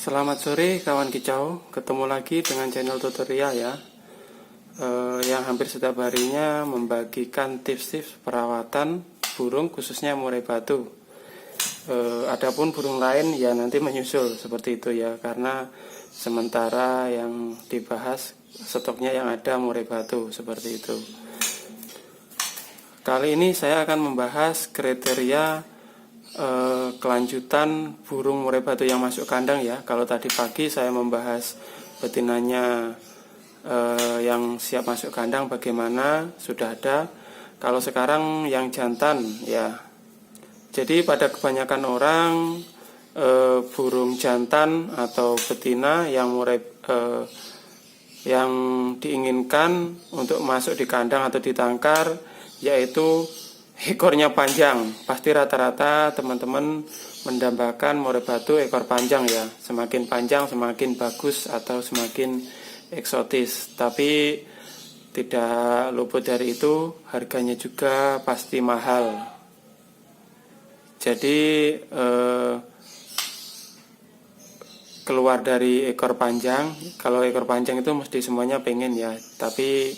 Selamat sore kawan kicau, ketemu lagi dengan channel tutorial ya, yang hampir setiap harinya membagikan tips-tips perawatan burung khususnya murai batu. Adapun burung lain ya nanti menyusul seperti itu ya, karena sementara yang dibahas stoknya yang ada murai batu seperti itu. Kali ini saya akan membahas kriteria kelanjutan burung murai batu yang masuk kandang ya. Kalau tadi pagi saya membahas betinanya yang siap masuk kandang bagaimana, sudah ada. Kalau sekarang yang jantan ya. Jadi pada kebanyakan orang burung jantan atau betina yang murai yang diinginkan untuk masuk di kandang atau ditangkar yaitu ekornya panjang. Pasti rata-rata teman-teman mendambakan murai batu ekor panjang ya. Semakin panjang semakin bagus atau semakin eksotis. Tapi tidak luput dari itu, harganya juga pasti mahal. Jadi keluar dari ekor panjang. Kalau ekor panjang itu mesti semuanya pengen ya. Tapi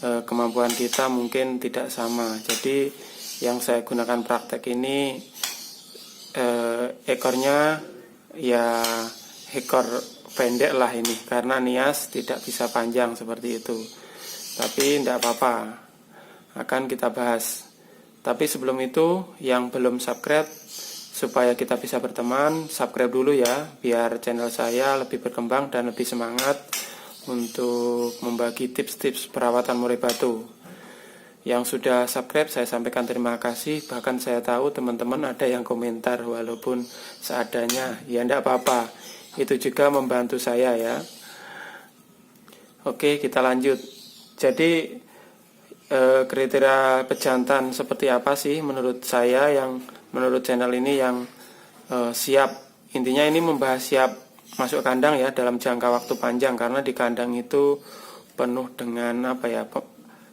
kemampuan kita mungkin tidak sama. Jadi yang saya gunakan praktek ini ekornya ya ekor pendek lah ini, karena nias tidak bisa panjang seperti itu. Tapi tidak apa-apa, akan kita bahas. Tapi sebelum itu, yang belum subscribe, supaya kita bisa berteman, subscribe dulu ya, biar channel saya lebih berkembang dan lebih semangat untuk membagi tips-tips perawatan murai batu. Yang sudah subscribe saya sampaikan terima kasih. Bahkan saya tahu teman-teman ada yang komentar walaupun seadanya. Ya tidak apa-apa, itu juga membantu saya ya. Oke, kita lanjut. Jadi kriteria pejantan seperti apa sih menurut saya, yang menurut channel ini yang siap. Intinya ini membahas siap masuk kandang ya dalam jangka waktu panjang, karena di kandang itu penuh dengan apa ya,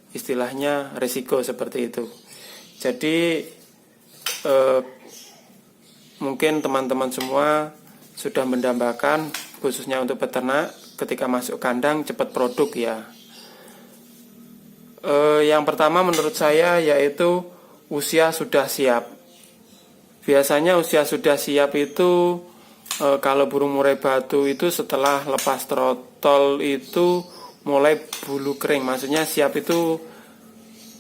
istilahnya risiko seperti itu. Jadi mungkin teman-teman semua sudah mendambakan, khususnya untuk peternak, ketika masuk kandang cepat produk ya. Yang pertama menurut saya yaitu usia sudah siap. Biasanya usia sudah siap itu kalau burung murai batu itu setelah lepas trotol itu mulai bulu kering. Maksudnya siap itu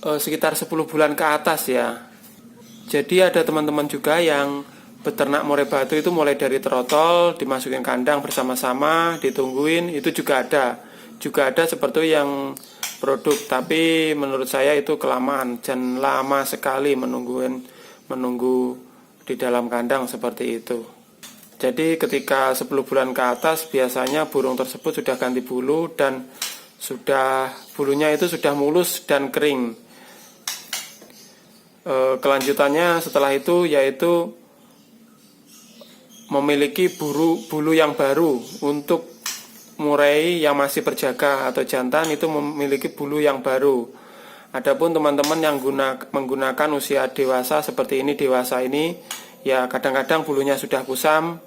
sekitar 10 bulan ke atas ya. Jadi ada teman-teman juga yang beternak murai batu itu mulai dari trotol dimasukin kandang bersama-sama, ditungguin, itu juga ada. Juga ada seperti yang produk, tapi menurut saya itu kelamaan dan lama sekali menunggu di dalam kandang seperti itu. Jadi ketika 10 bulan ke atas biasanya burung tersebut sudah ganti bulu dan bulunya itu sudah mulus dan kering. Kelanjutannya setelah itu yaitu memiliki bulu yang baru. Untuk murai yang masih berjaga atau jantan itu memiliki bulu yang baru. Adapun teman-teman yang menggunakan usia dewasa seperti ini, dewasa ini ya kadang-kadang bulunya sudah kusam,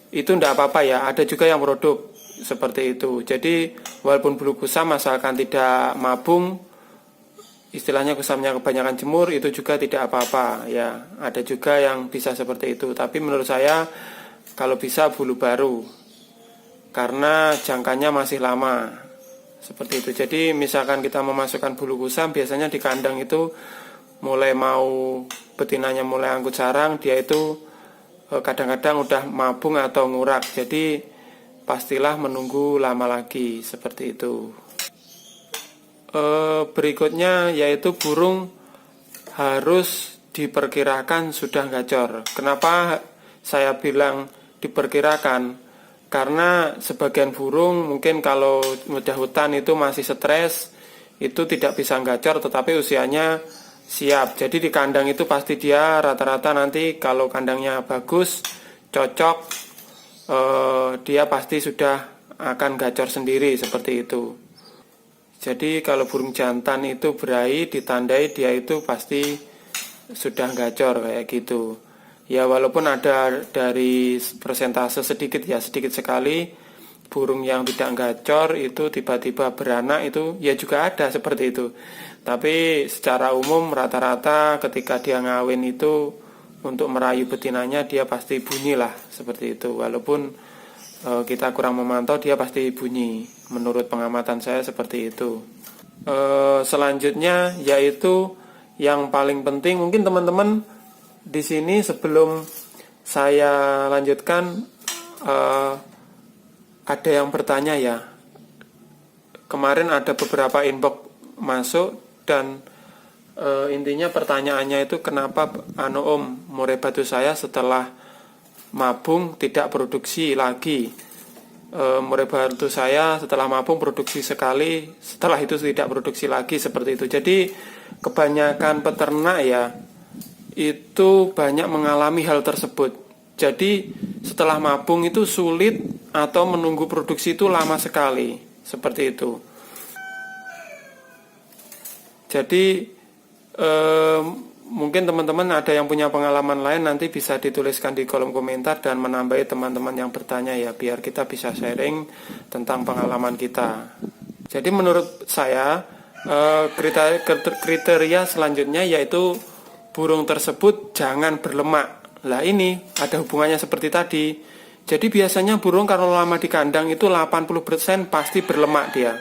itu tidak apa-apa ya. Ada juga yang produk seperti itu. Jadi walaupun bulu kusam asalkan tidak mabung, istilahnya kusamnya kebanyakan jemur, itu juga tidak apa-apa ya. Ada juga yang bisa seperti itu. Tapi menurut saya kalau bisa bulu baru, karena jangkanya masih lama seperti itu. Jadi misalkan kita memasukkan bulu kusam, biasanya di kandang itu mulai mau betinanya mulai angkut sarang, dia itu kadang-kadang udah mabung atau ngurak. Jadi pastilah menunggu lama lagi seperti itu. Berikutnya yaitu burung harus diperkirakan sudah gacor. Kenapa saya bilang diperkirakan? Karena sebagian burung mungkin kalau mudah hutan itu masih stres, itu tidak bisa gacor tetapi usianya siap. Jadi di kandang itu pasti dia rata-rata nanti kalau kandangnya bagus, cocok, dia pasti sudah akan gacor sendiri seperti itu. Jadi kalau burung jantan itu berai ditandai dia itu pasti sudah gacor kayak gitu. Ya walaupun ada dari persentase sedikit ya, sedikit sekali burung yang tidak gacor itu tiba-tiba beranak, itu ya juga ada seperti itu. Tapi secara umum rata-rata ketika dia ngawin itu untuk merayu betinanya dia pasti bunyi lah seperti itu. Walaupun kita kurang memantau, dia pasti bunyi. Menurut pengamatan saya seperti itu. Selanjutnya yaitu yang paling penting, mungkin teman-teman di sini sebelum saya lanjutkan ada yang bertanya ya. Kemarin ada beberapa inbox masuk dan intinya pertanyaannya itu kenapa Om murai batu saya setelah mabung tidak produksi lagi. Murai batu saya setelah mabung produksi sekali, setelah itu tidak produksi lagi, seperti itu. Jadi kebanyakan peternak ya itu banyak mengalami hal tersebut. Jadi setelah mabung itu sulit atau menunggu produksi itu lama sekali, seperti itu. Jadi mungkin teman-teman ada yang punya pengalaman lain, nanti bisa dituliskan di kolom komentar dan menambahi teman-teman yang bertanya ya, biar kita bisa sharing tentang pengalaman kita. Jadi menurut saya kriteria selanjutnya yaitu burung tersebut jangan berlemak. Lah ini ada hubungannya seperti tadi. Jadi biasanya burung kalau lama di kandang itu 80% pasti berlemak dia.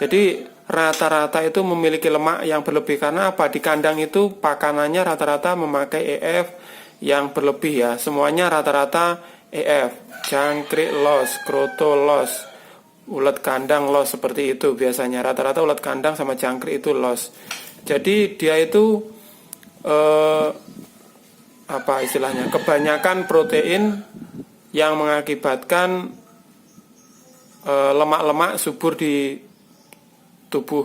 Jadi rata-rata itu memiliki lemak yang berlebih. Karena apa? Di kandang itu pakanannya rata-rata memakai EF yang berlebih ya. Semuanya rata-rata EF. Jangkrik los, kroto los, ulet kandang los, seperti itu biasanya. Rata-rata ulet kandang sama jangkrik itu los. Jadi dia itu apa istilahnya? Kebanyakan protein yang mengakibatkan lemak-lemak subur di tubuh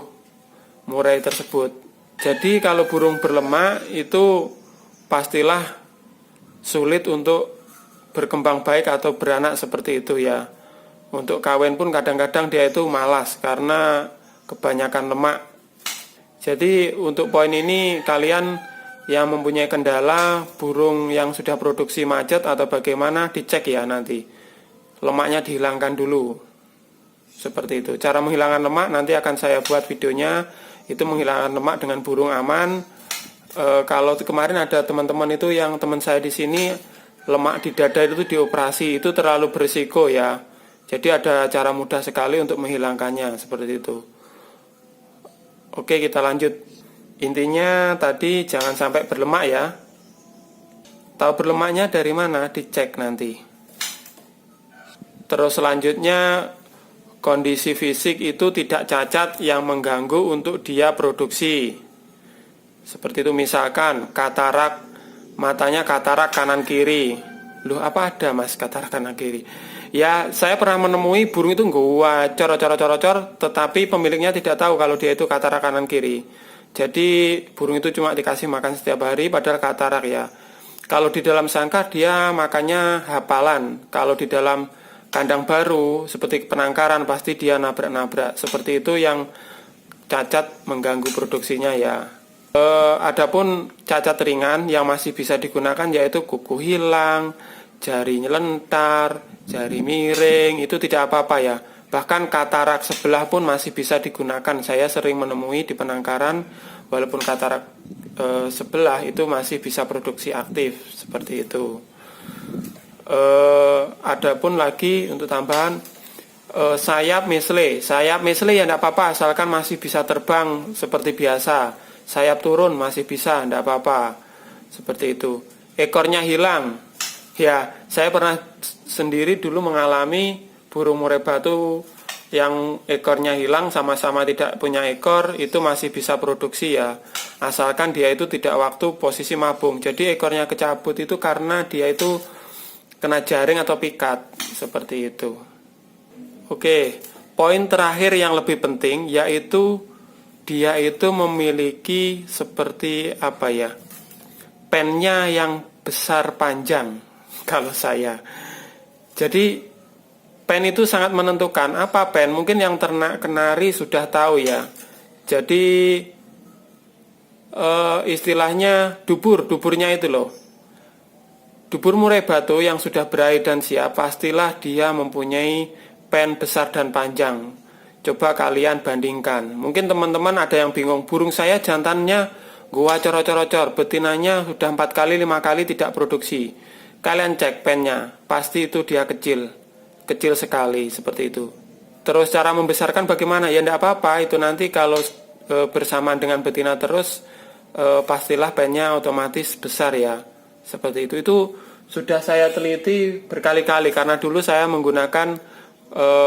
murai tersebut. Jadi kalau burung berlemak itu pastilah sulit untuk berkembang baik atau beranak seperti itu ya. Untuk kawin pun kadang-kadang dia itu malas karena kebanyakan lemak. Jadi untuk poin ini kalian yang mempunyai kendala burung yang sudah produksi macet atau bagaimana dicek ya nanti. Lemaknya dihilangkan dulu. Seperti itu. Cara menghilangkan lemak nanti akan saya buat videonya. Itu menghilangkan lemak dengan burung aman. Kalau kemarin ada teman-teman itu yang teman saya di sini lemak di dada itu dioperasi, itu terlalu berisiko ya. Jadi ada cara mudah sekali untuk menghilangkannya seperti itu. Oke, kita lanjut. Intinya tadi jangan sampai berlemak ya. Tahu berlemaknya dari mana? Dicek nanti. Terus selanjutnya kondisi fisik itu tidak cacat yang mengganggu untuk dia produksi. Seperti itu, misalkan katarak, matanya katarak kanan kiri. Loh, apa ada mas katarak kanan kiri? Ya, saya pernah menemui burung itu cor, tetapi pemiliknya tidak tahu kalau dia itu katarak kanan kiri. Jadi burung itu cuma dikasih makan setiap hari padahal katarak ya. Kalau di dalam sangkar dia makannya hafalan. Kalau di dalam kandang baru seperti penangkaran pasti dia nabrak-nabrak. Seperti itu yang cacat mengganggu produksinya ya. Adapun cacat ringan yang masih bisa digunakan yaitu kuku hilang, jari nyelentar, jari miring, itu tidak apa-apa ya. Bahkan katarak sebelah pun masih bisa digunakan. Saya sering menemui di penangkaran walaupun katarak sebelah itu masih bisa produksi aktif seperti itu. Adapun lagi untuk tambahan sayap mesle ya tidak apa-apa asalkan masih bisa terbang seperti biasa. Sayap turun masih bisa, tidak apa-apa seperti itu. Ekornya hilang ya, saya pernah sendiri dulu mengalami burung murai batu yang ekornya hilang, sama-sama tidak punya ekor, itu masih bisa produksi ya, asalkan dia itu tidak waktu posisi mabung. Jadi ekornya kecabut itu karena dia itu kena jaring atau pikat, seperti itu. Oke, poin terakhir yang lebih penting yaitu dia itu memiliki seperti apa ya, pennya yang besar panjang kalau saya. Jadi pen itu sangat menentukan. Apa pen? Mungkin yang ternak kenari sudah tahu ya. Jadi istilahnya duburnya itu loh. Dubur murai batu yang sudah berair dan siap, pastilah dia mempunyai pen besar dan panjang. Coba kalian bandingkan. Mungkin teman-teman ada yang bingung, burung saya jantannya gua cor-cor-cor, betinanya sudah 4 kali 5 kali tidak produksi. Kalian cek pennya, pasti itu dia kecil sekali seperti itu. Terus cara membesarkan bagaimana? Ya enggak apa-apa, itu nanti kalau bersamaan dengan betina terus pastilah pennya otomatis besar ya. Seperti itu. Itu sudah saya teliti berkali-kali karena dulu saya menggunakan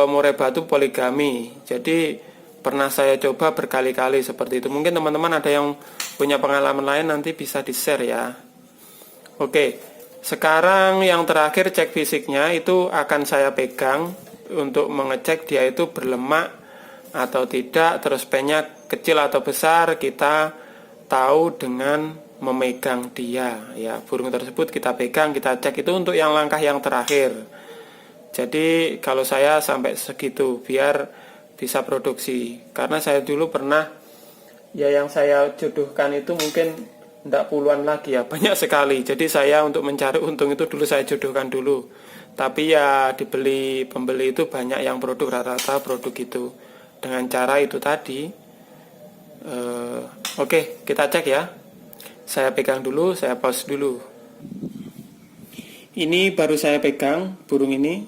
murai batu poligami. Jadi pernah saya coba berkali-kali seperti itu. Mungkin teman-teman ada yang punya pengalaman lain, nanti bisa di-share ya. Oke, sekarang yang terakhir cek fisiknya itu akan saya pegang untuk mengecek dia itu berlemak atau tidak. Terus pennya kecil atau besar kita tahu dengan memegang dia ya. Burung tersebut kita pegang, kita cek, itu untuk yang langkah yang terakhir. Jadi kalau saya sampai segitu biar bisa produksi. Karena saya dulu pernah ya, yang saya jodohkan itu mungkin tidak puluhan lagi ya, banyak sekali. Jadi saya untuk mencari untung itu dulu saya jodohkan dulu. Tapi ya dibeli pembeli itu banyak yang produk, rata-rata produk itu dengan cara itu tadi. Oke, kita cek ya. Saya pegang dulu, saya pause dulu. Ini baru saya pegang burung ini.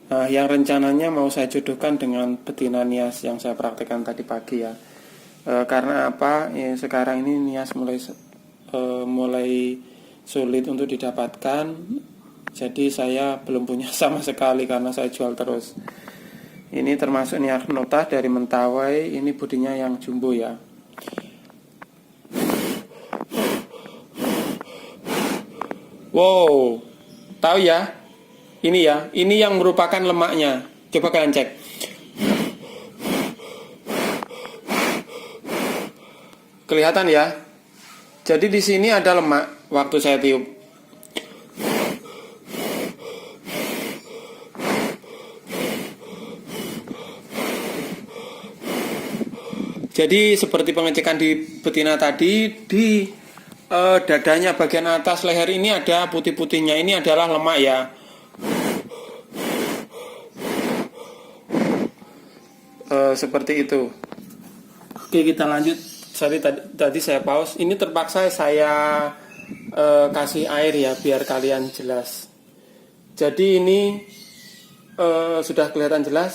Nah, yang rencananya mau saya jodohkan dengan betina Nias yang saya praktekkan tadi pagi ya. Karena apa? Ya, sekarang ini Nias mulai sulit untuk didapatkan. Jadi saya belum punya sama sekali karena saya jual terus. Ini termasuk Nias Nota dari Mentawai. Ini bodinya yang jumbo ya. Wow, tahu ya? Ini yang merupakan lemaknya. Coba kalian cek. Kelihatan ya? Jadi di sini ada lemak waktu saya tiup. Jadi seperti pengecekan di betina tadi, di dadanya bagian atas leher ini ada putih-putihnya, ini adalah lemak ya. Seperti itu. Oke, kita lanjut. Sorry tadi saya pause. Ini terpaksa saya kasih air ya biar kalian jelas. Jadi ini sudah kelihatan jelas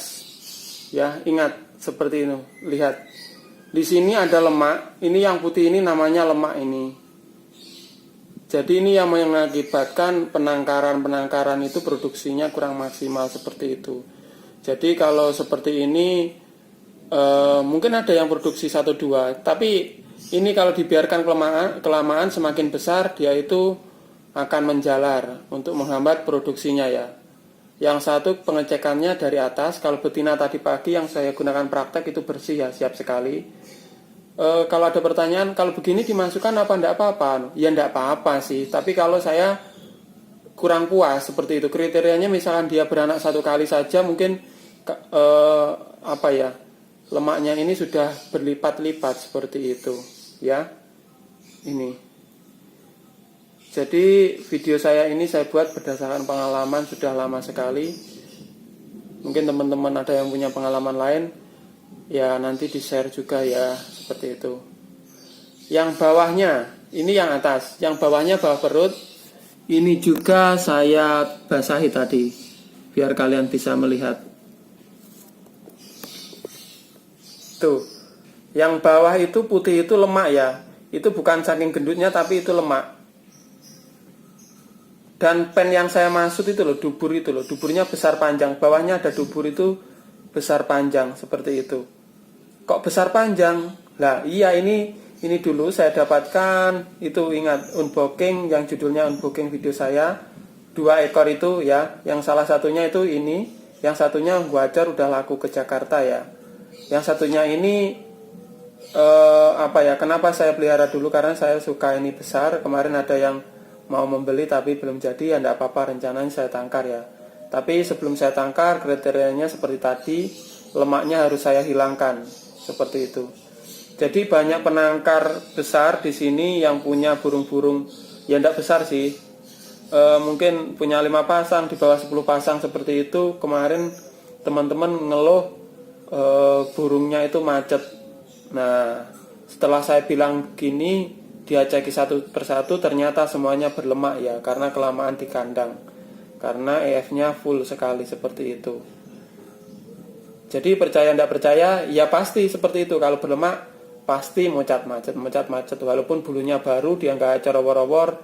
ya. Ingat seperti ini. Lihat. Di sini ada lemak. Ini yang putih ini namanya lemak ini. Jadi ini yang mengakibatkan penangkaran itu produksinya kurang maksimal seperti itu. Jadi kalau seperti ini mungkin ada yang produksi 1-2, tapi ini kalau dibiarkan kelamaan semakin besar dia itu akan menjalar untuk menghambat produksinya ya. Yang satu pengecekannya dari atas. Kalau betina tadi pagi yang saya gunakan praktek itu bersih ya, siap sekali. Kalau ada pertanyaan, kalau begini dimasukkan apa enggak apa-apa? Ya enggak apa-apa sih, tapi kalau saya kurang puas seperti itu. Kriterianya misalkan dia beranak 1 kali saja, mungkin lemaknya ini sudah berlipat-lipat seperti itu ya. Ini. Jadi video saya ini saya buat berdasarkan pengalaman sudah lama sekali. Mungkin teman-teman ada yang punya pengalaman lain, ya nanti di-share juga ya, seperti itu. Yang bawahnya, ini yang atas, yang bawahnya bawah perut. Ini juga saya basahi tadi, biar kalian bisa melihat. Tuh, yang bawah itu putih itu lemak ya. Itu bukan saking gendutnya tapi itu lemak. Dan pen yang saya maksud itu loh, dubur itu loh, duburnya besar panjang. Bawahnya ada dubur itu besar panjang seperti itu. Kok besar panjang? Lah iya, ini dulu saya dapatkan, itu ingat unboxing yang judulnya unboxing video saya, 2 ekor itu ya. Yang salah satunya itu ini, yang satunya wajar udah laku ke Jakarta ya. Yang satunya ini kenapa saya pelihara dulu, karena saya suka ini besar. Kemarin ada yang mau membeli tapi belum jadi, ya enggak apa-apa, rencananya saya tangkar ya. Tapi sebelum saya tangkar, kriterianya seperti tadi, lemaknya harus saya hilangkan seperti itu. Jadi banyak penangkar besar di sini yang punya burung-burung, ya enggak besar sih, mungkin punya 5 pasang, di bawah 10 pasang seperti itu. Kemarin teman-teman ngeluh burungnya itu macet. Nah, setelah saya bilang gini, dia ceki satu persatu, ternyata semuanya berlemak ya, karena kelamaan di kandang, karena EF-nya full sekali seperti itu. Jadi percaya tidak percaya, ya pasti seperti itu. Kalau berlemak pasti mocat macet. Walaupun bulunya baru, dia nggak acor-awor-awor,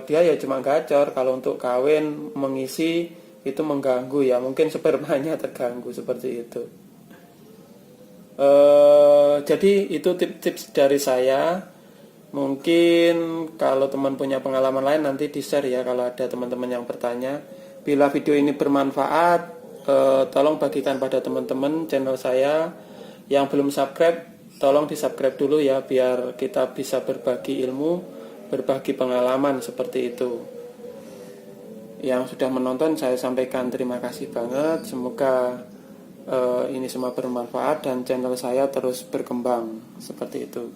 dia ya cuma gacor. Kalau untuk kawin mengisi itu mengganggu ya, mungkin spermanya terganggu seperti itu. Jadi itu tips-tips dari saya. Mungkin kalau teman punya pengalaman lain nanti di-share ya, kalau ada teman-teman yang bertanya. Bila video ini bermanfaat, tolong bagikan pada teman-teman channel saya. Yang belum subscribe, tolong di-subscribe dulu ya, biar kita bisa berbagi ilmu, berbagi pengalaman seperti itu. Yang sudah menonton, saya sampaikan terima kasih banget. Semoga ini semua bermanfaat dan channel saya terus berkembang seperti itu.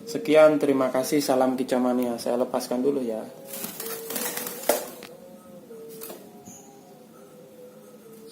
Sekian, terima kasih, salam kicau mania. Saya lepaskan dulu ya.